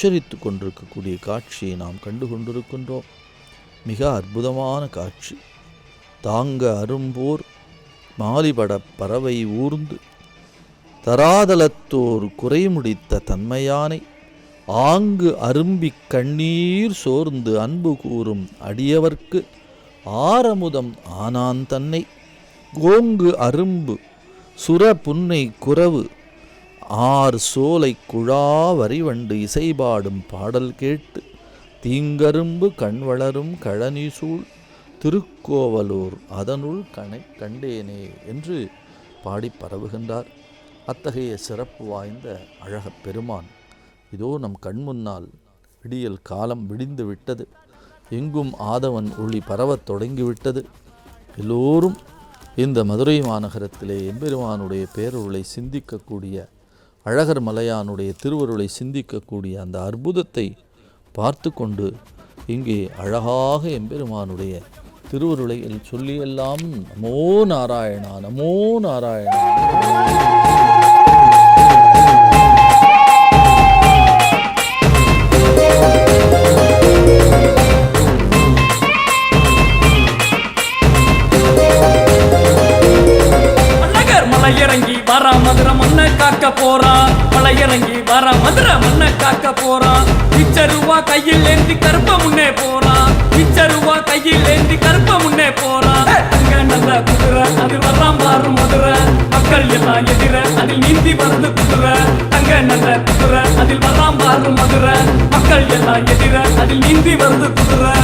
உச்சரித்து கொண்டிருக்கக்கூடிய காட்சியை நாம் கண்டு கொண்டிருக்கின்றோம். மிக அற்புதமான காட்சி. தாங்க அரும்போர் மாலிபட பறவை ஊர்ந்து தராதலத்தோர் குறைமுடித்த தன்மையானை ஆங்கு அரும்பிக் கண்ணீர் சோர்ந்து அன்பு கூறும் அடியவர்க்கு ஆரமுதம் ஆனான் தன்னை கோங்கு அரும்பு சுர புன்னை குரவு ஆர் சோலை குழா வரிவண்டு இசைபாடும் பாடல் கேட்டு தீங்கரும்பு கண்வளரும் கழனிசூழ் திருக்கோவலூர் அதனுள் கண்டேனே என்று பாடி பரவுகின்றார். அத்தகைய சிறப்பு வாய்ந்த அழகப் பெருமான் இதோ நம் கண்முன்னால் விடியல் காலம் விடிந்து விட்டது. எங்கும் ஆதவன் ஒளி பரவத் தொடங்கிவிட்டது. எல்லோரும் இந்த மதுரை மாநகரத்திலே எம்பெருமானுடைய பேரருளை சிந்திக்கக்கூடிய, அழகர் மலையானுடைய திருவருளை சிந்திக்கக்கூடிய அந்த அற்புதத்தை பார்த்து கொண்டு இங்கே அழகாக எம்பெருமானுடைய திருவருளை சொல்லியெல்லாம் நமோ நாராயணா நமோ நாராயணா. மலையிறங்கி வர மதுரை மண்ணை காக்க போறான், மலையிறங்கி வர மதுரை மண்ணை காக்க போறான். பிச்சருவா கையில் ஏந்தி கருப்ப முன்னே போறான், பிச்சருவா கையில் ஏந்தி கருப்ப முன்னே போறான். அங்க நல்ல குதிரை அதில் வர்றான் பாரு மதுரை, மக்கள் எல்லாம் எதிர அதில் நீந்தி வருது குதிரை. அங்க நல்ல குதிரை அதில் வர்றான் பாரு மதுரை, மக்கள் எல்லாம் எதிர அதில் நீந்தி வருது குதிரை.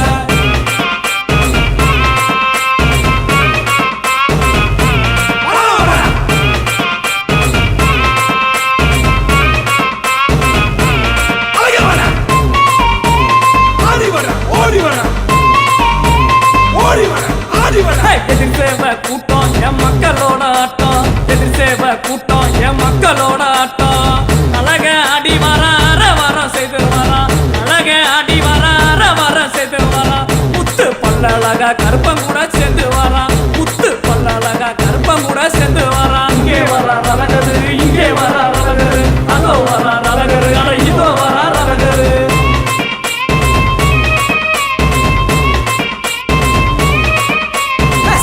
எதிர் சேவை கூட்டம் என் மக்களோட ஆட்டம், எதிர் சேவை கூட்டம் என் மக்களோட ஆட்டம். அழக அடி வர அற வரம் செய்து வரான், அழக அடி வர அற வரம் செய்து வரான். முத்து பல்லழகா கருப்பம் கூட சேர்ந்து வரான், முத்து பல்லழகா கருப்பம் கூட சேர்ந்து வரான். இங்கே வர அழகரு, இங்கே வர அழகரு, அதோ வர அழகரு, அட இதோ வர அழகரு.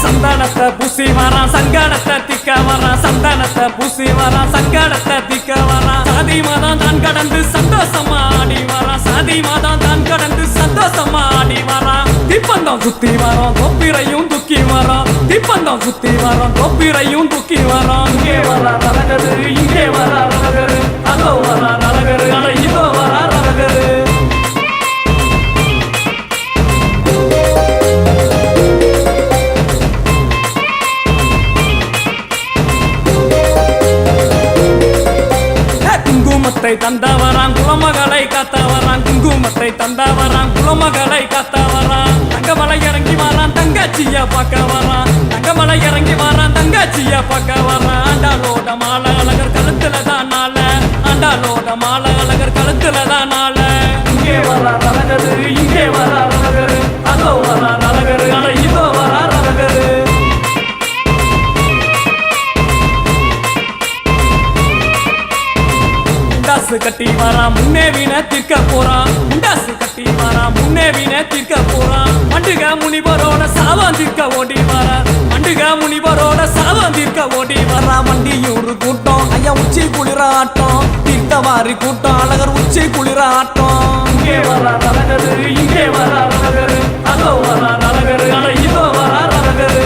சந்தானத்தை பூசி வரான், சங்கடத்தை திக்க வரான், சந்தானத்தை பூசி வரான், சங்கடத்தை திக்க வரான். சாதி மதம் தான் கடந்து சந்தோஷமா ஆடி வரான், சாதி மதம் தான் கடந்து சந்தோஷமா ஆடி வரான். திப்பந்தம் சுத்தி வரோம் தொப்பிரையும் துக்கி வரோம், திப்பந்தம் சுத்தி வரோம் தொப்பிரையும் துக்கி வரோம். இங்கே வர அழகரு, இங்கே வர அழகரு, அதோ வர அழகரு, அட இதோ வர அழகரு. குங்குமத்தை தந்தவரான் குலமகளை காத்த வரான், குங்குமத்தை தந்தவரான் குலமகளை காத்த வரான். தங்கமலை இறங்கி வரான் தங்கச்சிய பார்க்க வரான், தங்கமலை இறங்கி வரான் தங்கச்சிய பார்க்க வரான். ஆண்டாளோட மாலை அழகர் கழுத்துல தான் நாள, ஆண்டாளோட மாலை அழகர் கழுத்துல தான் நாள. இங்கே வர அழகரு, இங்கே வர அழகரு, அதோ வர அழகரு, அட இதோ வர அழகரு. முண்டாசு கட்டி வரான் முன்னே வீண தீர்க்க போறான், முண்டாசு கட்டி வரான் முன்னே வீண தீர்க்க போறான். மண்டுக முனிவரோட சாவம் தீர்க்க ஓடி வரான், மண்டுக முனிவரோட சாவம் தீர்க்க ஓடி வரான். மண்டியூர் கூட்டம் ஐயா உச்சி குளிர ஆட்டம், தீர்த்தவாரி கூட்டம் அழகர் உச்சி குளிர ஆட்டம். இங்கே வர அழகரு, இங்கே வர அழகரு, அதோ வர அழகரு, அட இதோ வர அழகரு.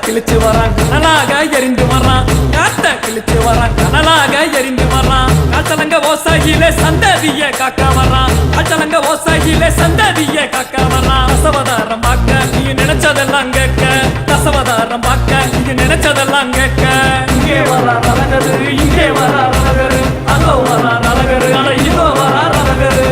கிழிச்சு வரான் கனலாக எரிந்து வரான், காத்த கிழிச்சு வரான் கனலாக எரிந்து வரான். காச்சலங்க ஓசையிலே சந்ததிய காக்க வரான், காச்சலங்க ஓசையிலே சந்ததிய காக்க வரான். ரசவதாரம் பார்க்க நீ நினைச்சதெல்லாம் கேட்க, ரசவதாரம் பார்க்க நீ நினைச்சதெல்லாம் கேட்க. இங்கே வர அழகரு, இங்கே வர அழகரு, அதோ வர அழகரு, அட இதோ வர அழகரு.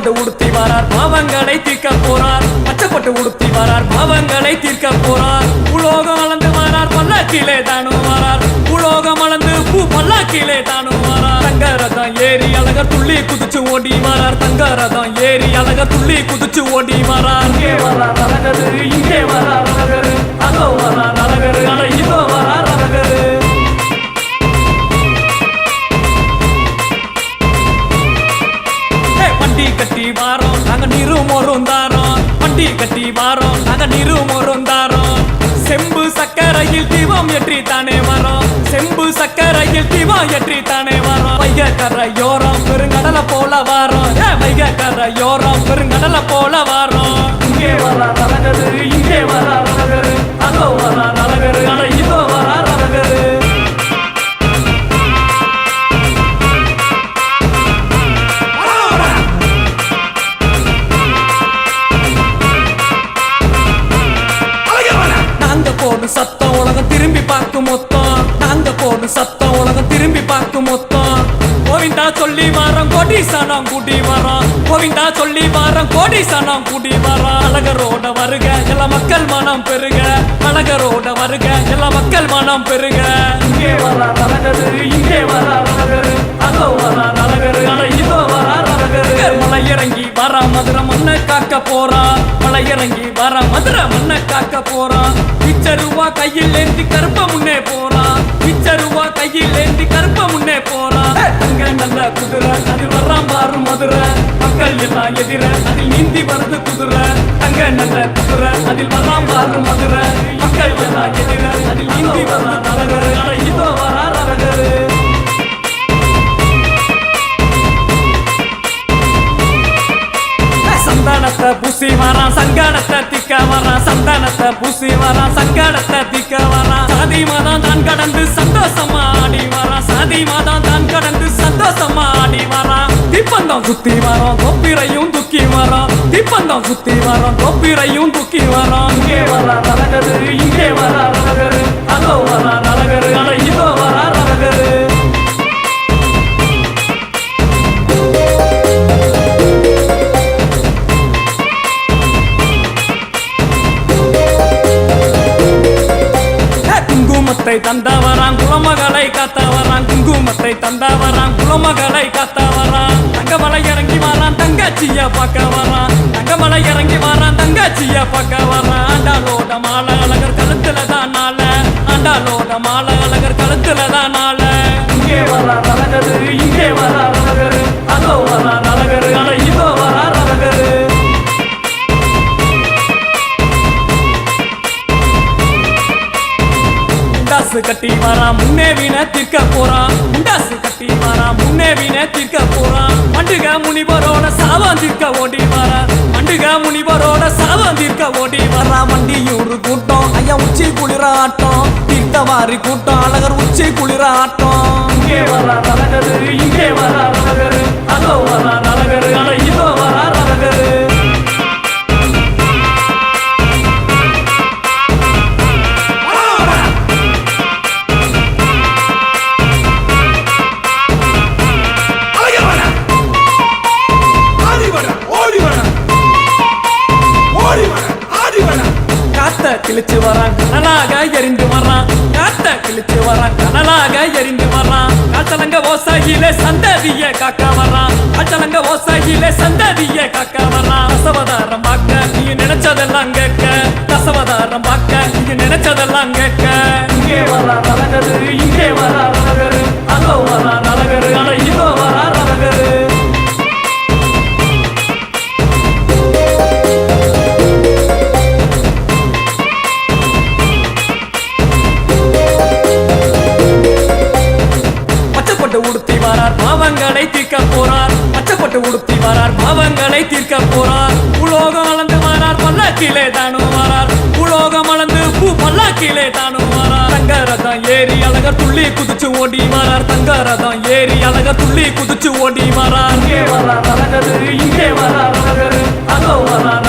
பச்சைப்பட்டு உடுத்தி வரார் பாவங்களை தீர்க்க போறார் பச்சைப்பட்டு உடுத்தி வரார் பாவங்களை தீர்க்க போறார் உலோகம் அளந்து வரார் பல்லாக்கிலே தானும் வரார் உலோகம் அளந்து பூ பல்லாக்கிலே தானும் வரார் தங்கரதம் ஏறி அழகர் துள்ளி குதிச்சு ஓடி வரார் தங்கரதம் ஏறி அழகர் துள்ளி குதிச்சு ஓடி வரார் இங்கே வரார் அழகரு இங்கே வரார் அழகரு அதோ வரார் அழகரு அட இதோ வரார் அழகரு வண்டி கட்டி வாரோம் நாங்க நிருமோரும் தாரோம் வண்டி கட்டி வாரோம் நாங்க நிருமோரும் தாரோம் செம்பு சக்கரையில் தீபம் ஏற்றி தானே வரோம் செம்பு சக்கரையில் தீபம் ஏற்றி தானே வரோம் வைகக்கரையோரம் பெருங்கடலை போல வாரோம் வைகக்கரையோரம் பெருங்கடலை போல வாரோம் இங்கே வரார் அழகரு இங்கே வரார் அழகரு அதோ வரார் அழகரு அட இதோ வரார் அழகரு சத்தம் உலகம் திரும்பி பார்க்கும் மொத்தம் நாங்க போடும் சத்தம் உலகம் திரும்பி பார்க்கும் மொத்தம் கோவிந்தா சொல்லி வாரம் கோடீசனம் கூட்டி வரோம் கோவிந்தா சொல்லி வாரம் கோடீசனம் கூட்டி வரோம் அழகரோட வருக எல்லா மக்கள் மனம் பெருக அழகரோட வருக எல்லா மக்கள் மனம் பெருக இங்கே வரார் அழகரு இங்கே வரார் அழகரு அதோ வரார் அழகரு அட இதோ வரார் அழகரு மலை இறங்கி வரா மதுரை மண்ணை காக்க போறா மலை இறங்கி வரா மதுரை மண்ணை காக்க போறா பிச்சருவா கையில் ஏந்தி கருப்ப முன்னே போறா பிச்சருவா கையில் ஏந்தி கருப்ப முன்னே போறா அங்க நல்ல குதிரை அதில் வர்றான் பாரு மதுரை மக்கள் எல்லாம் எதிர அதில் நீந்தி வருது குதிரை அங்க நல்ல குதிரை அதில் வர்றான் பாரு மதுரை மக்கள் எல்லாம் எதிர அதில் நீந்தி வருது அழகரு அட இதோ வரார் அழகரு சந்தானத்தை பூசி வரான் சங்கானத்தை திக்க வரான் சந்தானத்தை பூசி வரான் சங்கானத்தை திக்க வரான் சாதி மதம் தான் கடந்து சந்தோஷமா ஆடி வரான் சாதி மதம் தான் கடந்து சந்தோஷமா ஆடி வரான் திப்பந்தம் சுத்தி வரோம் தொப்பிரையும் துக்கி வரோம் திப்பந்தம் சுத்தி வரோம் தொப்பிரையும் துக்கி வரோம் இங்கே வரார் அழகரு இங்கே வரார் அழகரு அதோ வரார் அழகரு அட இதோ வரார் அழகரு குங்குமத்தை தந்த வரான் குலமகளை காத்த வரான் குங்குமத்தை தந்த வரான் குலமகளை காத்த வரான் தங்கமலை இறங்கி வரான் தங்கச்சிய பார்க்க வரான் தங்கமலை இறங்கி வரான் தங்கச்சிய பார்க்க வரான் ஆண்டாளோட மாலை அழகர் கழுத்துல தான் நாள ஆண்டாளோட மாலை அழகர் கழுத்துல தான் நாள இங்கே வரார் அழகரு இங்கே வரார் அழகரு அதோ வரார் அழகரு அட இதோ வரார் அழகரு முண்டாசு கட்டி வரான் முன்னே வீண தீர்க்க போறான் முண்டாசு கட்டி வரான் முன்னே வீண தீர்க்க போறான் மண்டுக முனிவரோட சாவம் தீர்க்க ஓடி வரான் மண்டுக முனிவரோட சாவம் தீர்க்க ஓடி வரான் வண்டியூர் கூட்டம் ஐயா உச்சி குளிர ஆட்டம் தீர்த்தவாரி கூட்டம் அழகர் உச்சி குளிர ஆட்டம் இங்கே வரார் அழகரு இங்கே வரார் அழகரு அதோ வரார் அழகரு அட இதோ வரார் அழகரு கிழிச்சு வரான் கனலாக எரிந்து வரான் காத்த கிழிச்சு வரான் கனலாக எரிந்து வரான் காத்தலங்க ஓசையிலே சந்ததிய காக்க வரான் காத்தலங்க ஓசையிலே சந்ததிய காக்க வரான் ரசவதாரம் பார்க்க நீ நினைச்சதெல்லாம் கேட்க ரசவதாரம் பார்க்க நீ நினைச்சதெல்லாம் கேட்க இங்கே வரார் அழகரு இங்கே வரார் அழகரு அதோ வரார் அழகரு அட இதோ வரார் அழகரு உடுத்தி வரார் பாவங்களை தீர்க்க போறார் பச்சைப்பட்டு உடுத்தி வரார் பாவங்களை தீர்க்க போறார் உலோகம் அளந்து வரார் பல்லாக்கிலே தானும் வரார் உலோகம் அளந்து பூ பல்லாக்கிலே தானும் வரார் தங்கரதம் ஏறி அழகர் துள்ளி குதிச்சு ஓடி வரார் தங்கரதம் ஏறி அழகர் துள்ளி குதிச்சு ஓடி வரார் இங்கே வரார் அழகரு இங்கே வரார் அழகரு அதோ வரார்